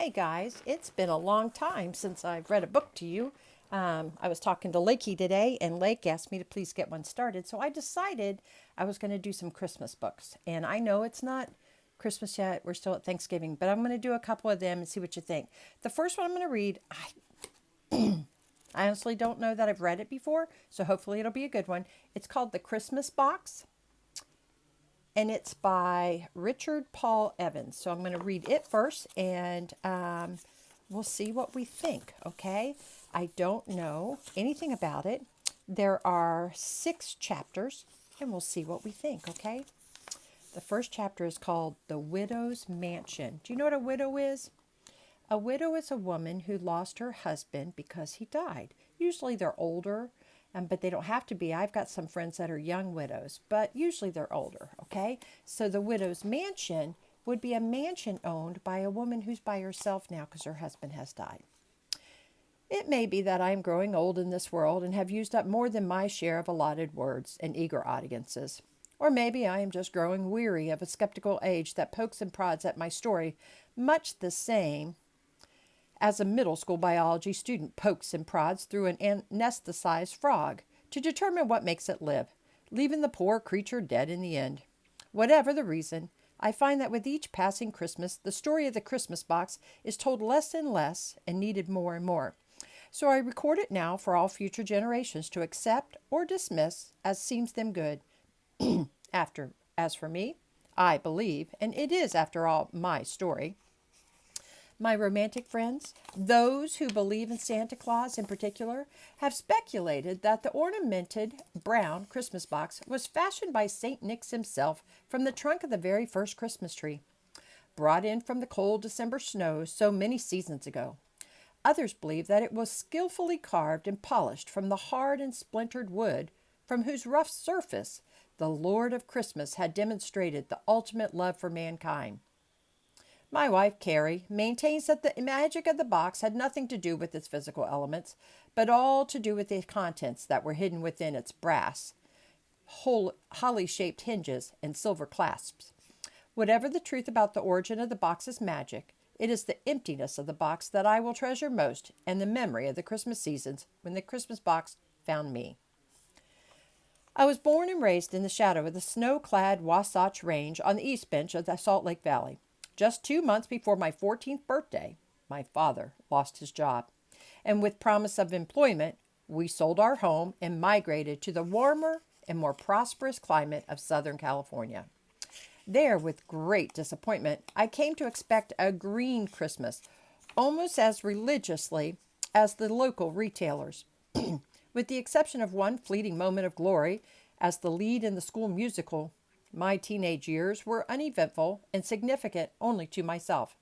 Hey guys, it's been a long time since I've read a book to you. I was talking to Lakey today, and Lake asked me to please get one started. So I decided I was going to do some Christmas books. And I know it's not Christmas yet, we're still at Thanksgiving, but I'm going to do a couple of them and see what you think. The first one I'm going to read, I honestly don't know that I've read it before, so hopefully it'll be a good one. It's called The Christmas Box, and it's by Richard Paul Evans. So I'm going to read it first, and we'll see what we think, okay? I don't know anything about it. There are 6 chapters, and we'll see what we think, okay? The first chapter is called The Widow's Mansion. Do you know what a widow is? A widow is a woman who lost her husband because he died. Usually they're older, but they don't have to be. I've got some friends that are young widows, but usually they're older, okay? So the widow's mansion would be a mansion owned by a woman who's by herself now because her husband has died. It may be that I am growing old in this world and have used up more than my share of allotted words and eager audiences. Or maybe I am just growing weary of a skeptical age that pokes and prods at my story, much the same as a middle school biology student pokes and prods through an anesthetized frog to determine what makes it live, leaving the poor creature dead in the end. Whatever the reason, I find that with each passing Christmas, the story of the Christmas box is told less and less and needed more and more. So I record it now for all future generations to accept or dismiss as seems them good. As for me, I believe, and it is, after all, my story. My romantic friends, those who believe in Santa Claus in particular, have speculated that the ornamented brown Christmas box was fashioned by St. Nick's himself from the trunk of the very first Christmas tree, brought in from the cold December snows so many seasons ago. Others believe that it was skillfully carved and polished from the hard and splintered wood from whose rough surface the Lord of Christmas had demonstrated the ultimate love for mankind. My wife, Carrie, maintains that the magic of the box had nothing to do with its physical elements, but all to do with the contents that were hidden within its brass, holly-shaped hinges, and silver clasps. Whatever the truth about the origin of the box's magic, it is the emptiness of the box that I will treasure most, and the memory of the Christmas seasons when the Christmas box found me. I was born and raised in the shadow of the snow-clad Wasatch Range on the east bench of the Salt Lake Valley. Just 2 months before my 14th birthday, my father lost his job, and with promise of employment, we sold our home and migrated to the warmer and more prosperous climate of Southern California. There, with great disappointment, I came to expect a green Christmas, almost as religiously as the local retailers. With the exception of one fleeting moment of glory as the lead in the school musical, my teenage years were uneventful and significant only to myself.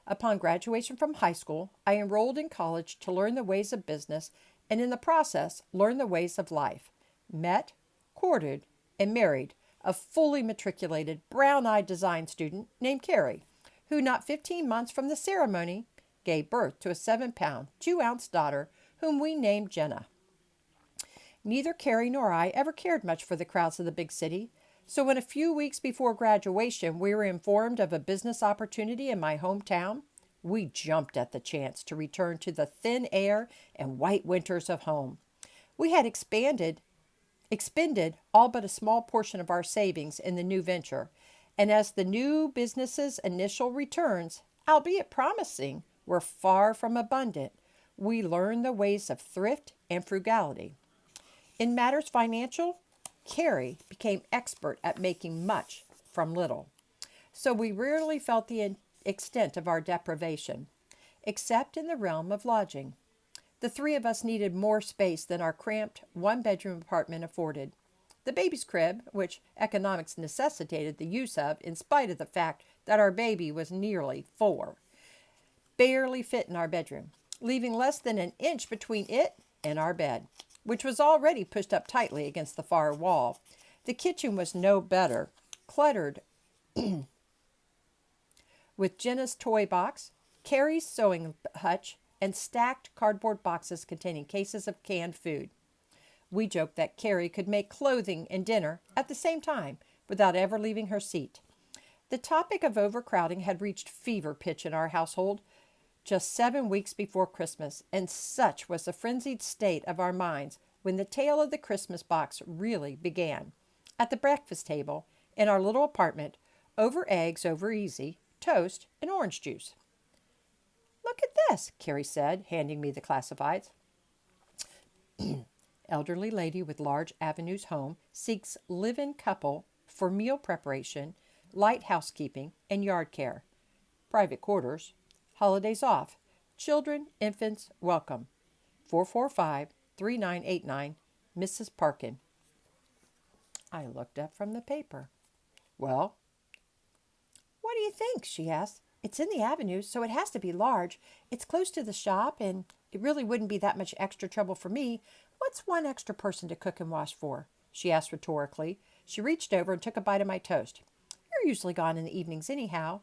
Upon graduation from high school, I enrolled in college to learn the ways of business and in the process learn the ways of life. Met, courted, and married a fully matriculated, brown-eyed design student named Carrie, who not 15 months from the ceremony gave birth to a 7-pound, 2-ounce daughter whom we named Jenna. Neither Carrie nor I ever cared much for the crowds of the big city, so when a few weeks before graduation we were informed of a business opportunity in my hometown, we jumped at the chance to return to the thin air and white winters of home. We had expended all but a small portion of our savings in the new venture, and as the new business's initial returns, albeit promising, were far from abundant, we learned the ways of thrift and frugality. In matters financial, Carrie became expert at making much from little, so we rarely felt the extent of our deprivation, except in the realm of lodging. The 3 of us needed more space than our cramped 1-bedroom apartment afforded. The baby's crib, which economics necessitated the use of in spite of the fact that our baby was nearly 4, barely fit in our bedroom, leaving less than an inch between it and our bed, which was already pushed up tightly against the far wall. The kitchen was no better, cluttered with Jenna's toy box, Carrie's sewing hutch, and stacked cardboard boxes containing cases of canned food. We joked that Carrie could make clothing and dinner at the same time without ever leaving her seat. The topic of overcrowding had reached fever pitch in our household just 7 weeks before Christmas, and such was the frenzied state of our minds when the tale of the Christmas box really began. At the breakfast table, in our little apartment, over eggs over easy, toast, and orange juice. Look at this, Carrie said, handing me the classifieds. Elderly lady with large avenues home seeks live-in couple for meal preparation, light housekeeping, and yard care. Private quarters. Holidays off. Children, infants, welcome. 445-3989, Mrs. Parkin. I looked up from the paper. Well, what do you think? She asked. It's in the avenue, so it has to be large. It's close to the shop, and it really wouldn't be that much extra trouble for me. What's one extra person to cook and wash for? She asked rhetorically. She reached over and took a bite of my toast. You're usually gone in the evenings anyhow.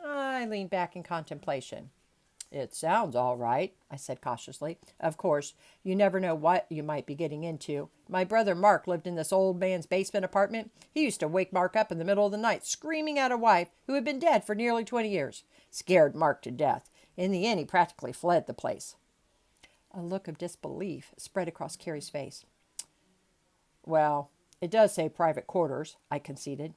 I leaned back in contemplation. It sounds all right, I said cautiously. Of course, you never know what you might be getting into. My brother Mark lived in this old man's basement apartment. He used to wake Mark up in the middle of the night screaming at a wife who had been dead for nearly 20 years. Scared Mark to death. In the end, he practically fled the place. A look of disbelief spread across Carrie's face. Well, it does say private quarters, I conceded.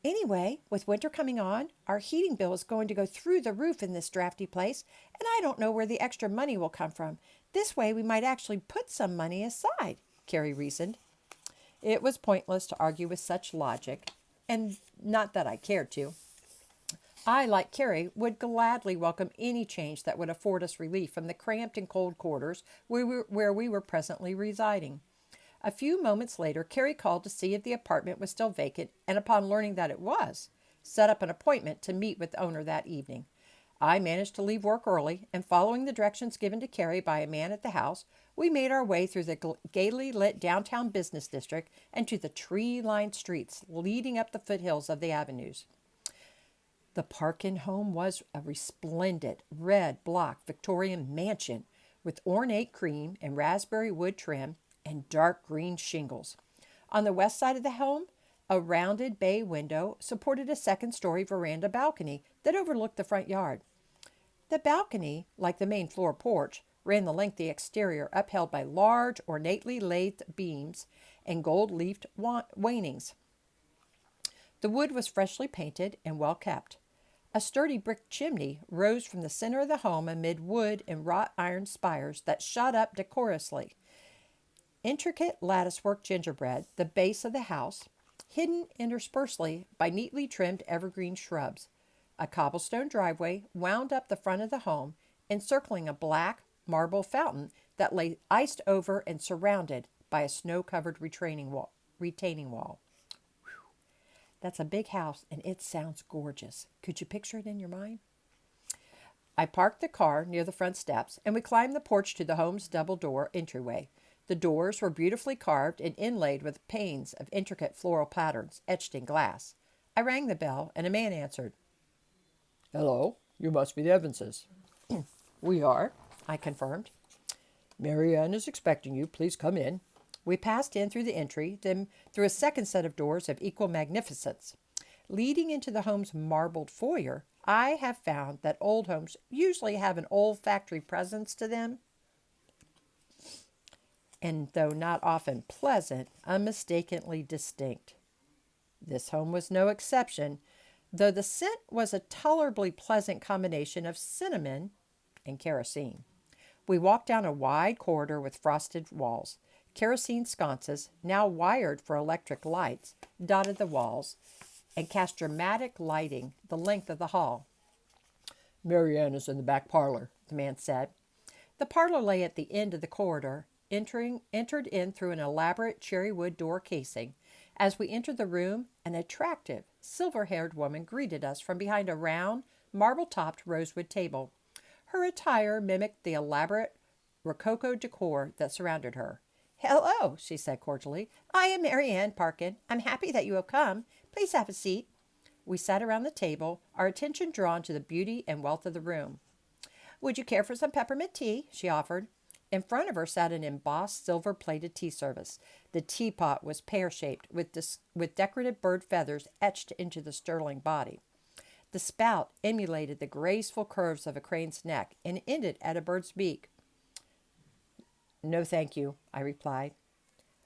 Anyway, with winter coming on, our heating bill is going to go through the roof in this drafty place, and I don't know where the extra money will come from. This way we might actually put some money aside, Carrie reasoned. It was pointless to argue with such logic, and not that I cared to. I, like Carrie, would gladly welcome any change that would afford us relief from the cramped and cold quarters where we were presently residing. A few moments later, Carrie called to see if the apartment was still vacant, and upon learning that it was, set up an appointment to meet with the owner that evening. I managed to leave work early, and following the directions given to Carrie by a man at the house, we made our way through the gaily lit downtown business district and to the tree-lined streets leading up the foothills of the avenues. The Parkin home was a resplendent red block Victorian mansion with ornate cream and raspberry wood trim and dark green shingles. On the west side of the home, a rounded bay window supported a second-story veranda balcony that overlooked the front yard. The balcony, like the main floor porch, ran the length of the exterior, upheld by large, ornately lathed beams and gold-leafed wanings. The wood was freshly painted and well kept. A sturdy brick chimney rose from the center of the home amid wood and wrought iron spires that shot up decorously. Intricate latticework gingerbread, the base of the house, hidden interspersely by neatly trimmed evergreen shrubs. A cobblestone driveway wound up the front of the home, encircling a black marble fountain that lay iced over and surrounded by a snow-covered retaining wall. Whew. That's a big house, and it sounds gorgeous. Could you picture it in your mind? I parked the car near the front steps, and we climbed the porch to the home's double-door entryway. The doors were beautifully carved and inlaid with panes of intricate floral patterns etched in glass. I rang the bell, and a man answered. Hello, you must be the Evanses. We are, I confirmed. Mary Ann is expecting you. Please come in. We passed in through the entry, then through a second set of doors of equal magnificence. Leading into the home's marbled foyer, I have found that old homes usually have an olfactory presence to them, and though not often pleasant, unmistakably distinct. This home was no exception, though the scent was a tolerably pleasant combination of cinnamon and kerosene. We walked down a wide corridor with frosted walls. Kerosene sconces, now wired for electric lights, dotted the walls and cast dramatic lighting the length of the hall. Mary Ann is in the back parlor, the man said. The parlor lay at the end of the corridor, entered in through an elaborate cherry wood door casing. As we entered the room, an attractive, silver-haired woman greeted us from behind a round, marble-topped rosewood table. Her attire mimicked the elaborate rococo decor that surrounded her. Hello, she said cordially. I am Mary Ann Parkin. I'm happy that you have come. Please have a seat. We sat around the table, our attention drawn to the beauty and wealth of the room. Would you care for some peppermint tea? She offered. In front of her sat an embossed silver-plated tea service. The teapot was pear-shaped, with decorative bird feathers etched into the sterling body. The spout emulated the graceful curves of a crane's neck and ended at a bird's beak. "No, thank you," I replied.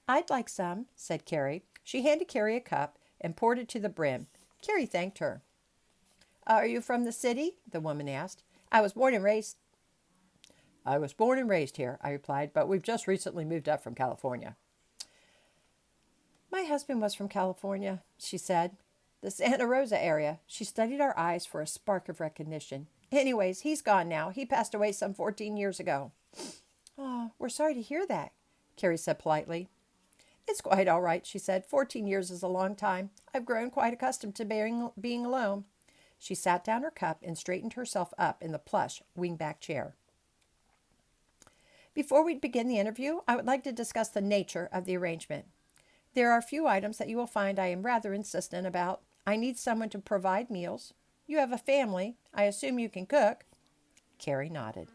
"I'd like some," said Carrie. She handed Carrie a cup and poured it to the brim. Carrie thanked her. "Are you from the city?" the woman asked. I was born and raised here," I replied, "but we've just recently moved up from California." "My husband was from California," she said. "The Santa Rosa area." She studied our eyes for a spark of recognition. "Anyways, he's gone now. He passed away some 14 years ago." "Oh, we're sorry to hear that," Carrie said politely. "It's quite all right," she said. 14 years is a long time. I've grown quite accustomed to being alone." She sat down her cup and straightened herself up in the plush wingback chair. "Before we begin the interview, I would like to discuss the nature of the arrangement. There are a few items that you will find I am rather insistent about. I need someone to provide meals. You have a family. I assume you can cook." Carrie nodded.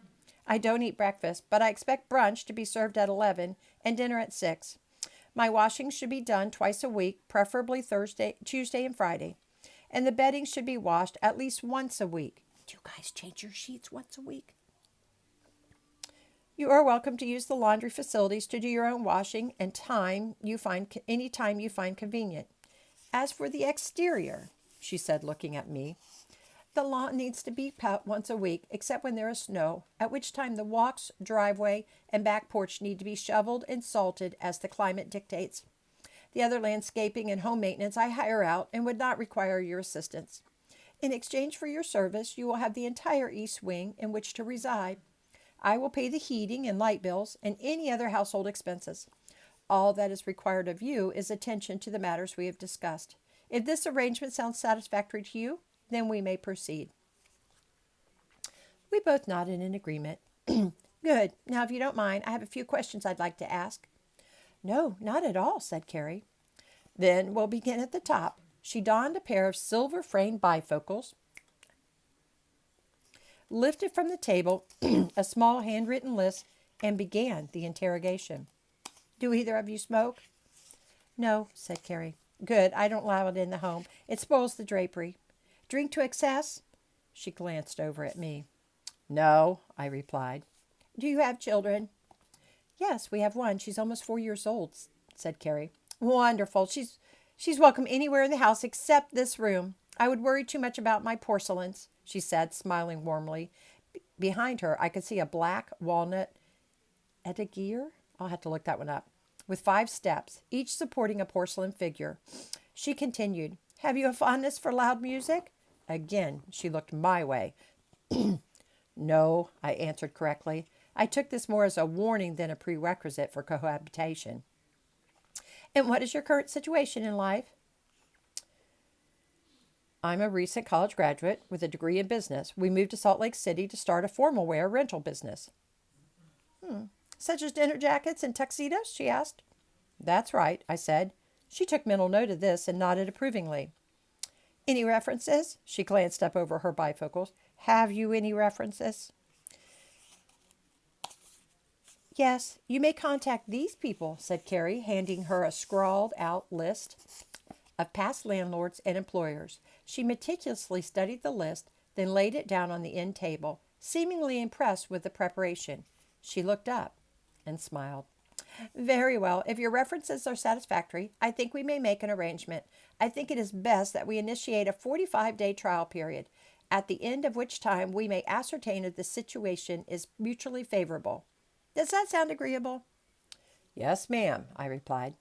"I don't eat breakfast, but I expect brunch to be served at 11 and dinner at 6. My washing should be done twice a week, preferably Tuesday, and Friday. And the bedding should be washed at least once a week." "Do you guys change your sheets once a week?" "You are welcome to use the laundry facilities to do your own washing and any time you find convenient. As for the exterior," she said, looking at me, "the lawn needs to be cut once a week, except when there is snow, at which time the walks, driveway, and back porch need to be shoveled and salted as the climate dictates. The other landscaping and home maintenance I hire out and would not require your assistance. In exchange for your service, you will have the entire east wing in which to reside. I will pay the heating and light bills and any other household expenses. All that is required of you is attention to the matters we have discussed. If this arrangement sounds satisfactory to you, then we may proceed." We both nodded in agreement. "Good. Now, if you don't mind, I have a few questions I'd like to ask." "No, not at all," said Carrie. "Then we'll begin at the top." She donned a pair of silver-framed bifocals, lifted from the table a small handwritten list, and began the interrogation. "Do either of you smoke?" "No," said Carrie. "Good. I don't allow it in the home. It spoils the drapery." "Drink to excess?" She glanced over at me. "No," I replied. "Do you have children?" "Yes, we have one. She's almost 4 years old," said Carrie. "Wonderful. She's welcome anywhere in the house except this room. I would worry too much about my porcelains," she said, smiling warmly. Behind her, I could see a black walnut etagere. I'll have to look that one up. With 5 steps, each supporting a porcelain figure. She continued, "Have you a fondness for loud music?" Again, she looked my way. "No," I answered correctly. I took this more as a warning than a prerequisite for cohabitation. "And what is your current situation in life?" "I'm a recent college graduate with a degree in business. We moved to Salt Lake City to start a formal wear rental business." "Such as dinner jackets and tuxedos?" she asked. "That's right," I said. She took mental note of this and nodded approvingly. "Any references?" She glanced up over her bifocals. "Have you any references?" "Yes, you may contact these people," said Carrie, handing her a scrawled-out list of past landlords and employers. She meticulously studied the list, then laid it down on the end table, seemingly impressed with the preparation. She looked up and smiled. "Very well. If your references are satisfactory, I think we may make an arrangement. I think it is best that we initiate a 45-day trial period, at the end of which time we may ascertain if the situation is mutually favorable. Does that sound agreeable?" "Yes, ma'am," I replied.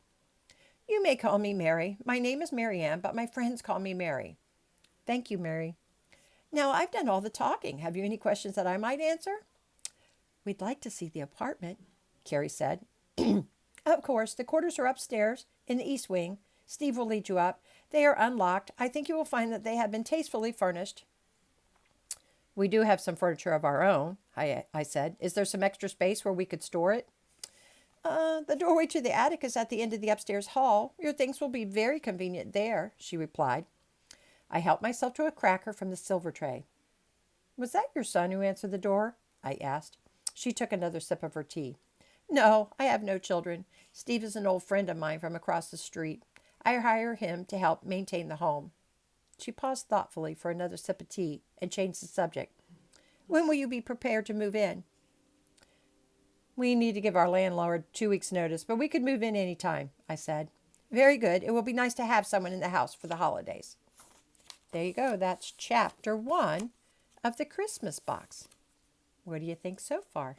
"You may call me Mary. My name is Mary Ann, but my friends call me Mary." "Thank you, Mary." "Now, I've done all the talking. Have you any questions that I might answer?" "We'd like to see the apartment," Carrie said. "Of course. The quarters are upstairs in the east wing. Steve will lead you up. They are unlocked. I think you will find that they have been tastefully furnished." "We do have some furniture of our own," I said. "Is there some extra space where we could store it?" The doorway to the attic is at the end of the upstairs hall. Your things will be very convenient there," she replied. I helped myself to a cracker from the silver tray. "Was that your son who answered the door?" I asked. She took another sip of her tea. No, I have no children. Steve is an old friend of mine from across the street. I hire him to help maintain the home. She paused thoughtfully for another sip of tea and changed the subject. When will you be prepared to move in? We need to give our landlord 2 weeks' notice, but we could move in any time, I said. Very good. It will be nice to have someone in the house for the holidays. There you go. That's chapter 1 of the Christmas box. What do you think so far?